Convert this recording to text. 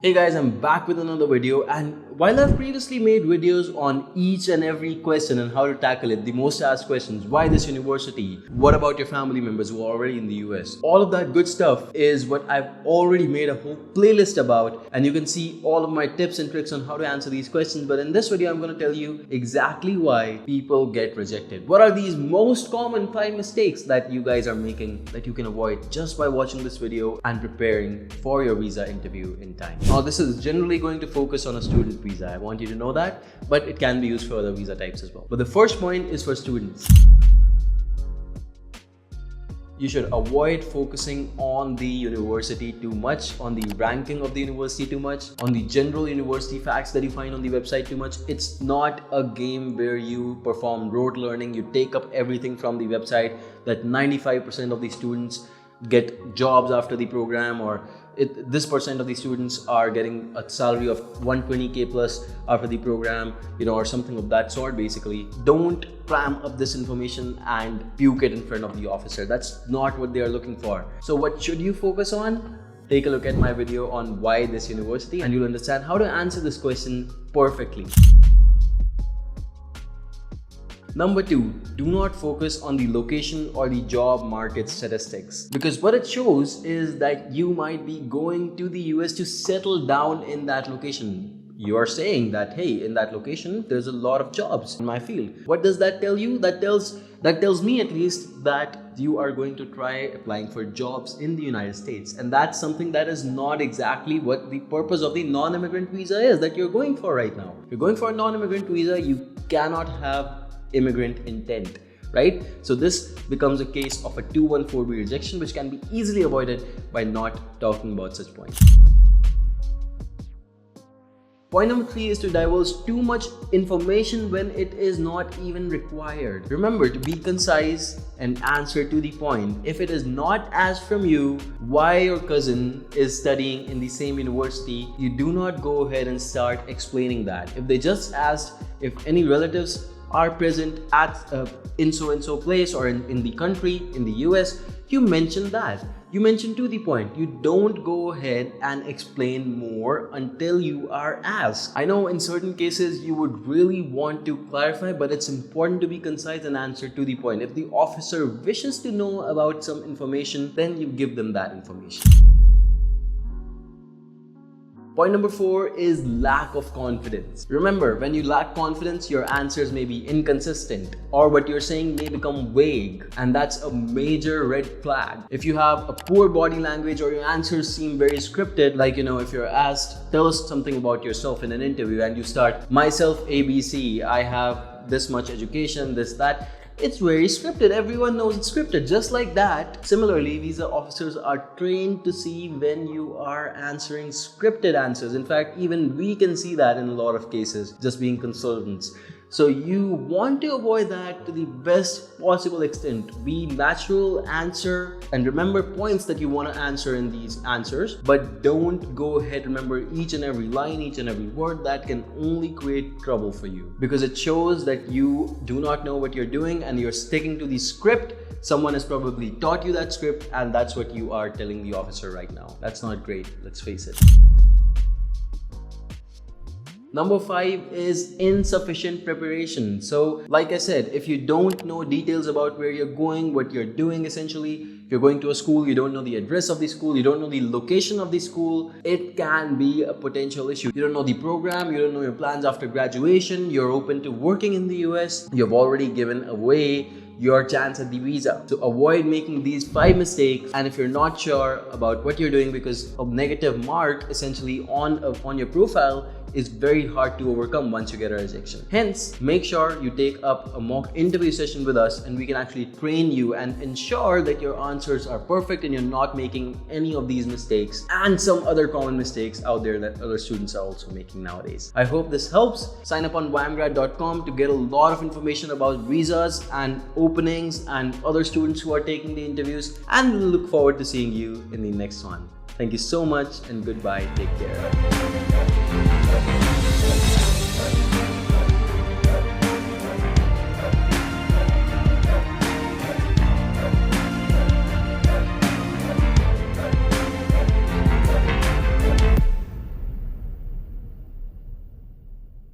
Hey guys, I'm back with another video, and while I've previously made videos on each and every question and how to tackle it, the most asked questions, why this university, what about your family members who are already in the US, all of that good stuff is what I've already made a whole playlist about, and you can see all of my tips and tricks on how to answer these questions. But in this video, I'm going to tell you exactly why people get rejected. What are these most common 5 mistakes that you guys are making that you can avoid just by watching this video and preparing for your visa interview in time. Now, this is generally going to focus on a student visa. I want you to know that, but it can be used for other visa types as well. But the first point is for students. You should avoid focusing on the university too much, on the ranking of the university too much, on the general university facts that you find on the website too much. It's not a game where you perform rote learning, you take up everything from the website, that 95% of the students get jobs after the program, or this percent of the students are getting a salary of 120k plus after the program, or something of that sort. Basically, don't cram up this information and puke it in front of the officer. That's not what they are looking for. So what should you focus on? Take a look at my video on why this university, and you'll understand how to answer this question perfectly. Number 2, do not focus on the location or the job market statistics, because what it shows is that you might be going to the US to settle down in that location. You are saying that, hey, in that location, there's a lot of jobs in my field. What does that tell you? That tells me at least that you are going to try applying for jobs in the United States. And that's something that is not exactly what the purpose of the non-immigrant visa is that you're going for right now. If you're going for a non-immigrant visa, you cannot have immigrant intent, right? So this becomes a case of a 214B rejection, which can be easily avoided by not talking about such points. Point number 3 is to divulge too much information when it is not even required. Remember to be concise and answer to the point. If it is not asked from you why your cousin is studying in the same university, you do not go ahead and start explaining that. If they just asked if any relatives are present at in so place or in the country, in the US, you mention that. You mention to the point. You don't go ahead and explain more until you are asked. I know in certain cases you would really want to clarify, but it's important to be concise and answer to the point. If the officer wishes to know about some information, then you give them that information. Point number 4 is lack of confidence. Remember, when you lack confidence, your answers may be inconsistent, or what you're saying may become vague, and that's a major red flag. If you have a poor body language or your answers seem very scripted, like if you're asked, tell us something about yourself in an interview, and you start, myself ABC, I have this much education, this, that. It's very scripted. Everyone knows it's scripted. Just like that, similarly, visa officers are trained to see when you are answering scripted answers. In fact, even we can see that in a lot of cases, just being consultants. So you want to avoid that to the best possible extent. Be natural, answer, and remember points that you want to answer in these answers, but don't go ahead, remember each and every line, each and every word. That can only create trouble for you, because it shows that you do not know what you're doing and you're sticking to the script. Someone has probably taught you that script, and that's what you are telling the officer right now. That's not great, let's face it. Number 5 is insufficient preparation. So like I said, if you don't know details about where you're going, what you're doing, essentially, if you're going to a school, you don't know the address of the school, you don't know the location of the school, it can be a potential issue. You don't know the program, you don't know your plans after graduation, you're open to working in the US, you've already given away your chance at the visa. So avoid making these 5 mistakes. And if you're not sure about what you're doing, because a negative mark essentially on your profile is very hard to overcome once you get a rejection. Hence, make sure you take up a mock interview session with us, and we can actually train you and ensure that your answers are perfect and you're not making any of these mistakes and some other common mistakes out there that other students are also making nowadays. I hope this helps. Sign up on YMGrad.com to get a lot of information about visas and openings and other students who are taking the interviews, and we look forward to seeing you in the next one. Thank you so much, and goodbye. Take care.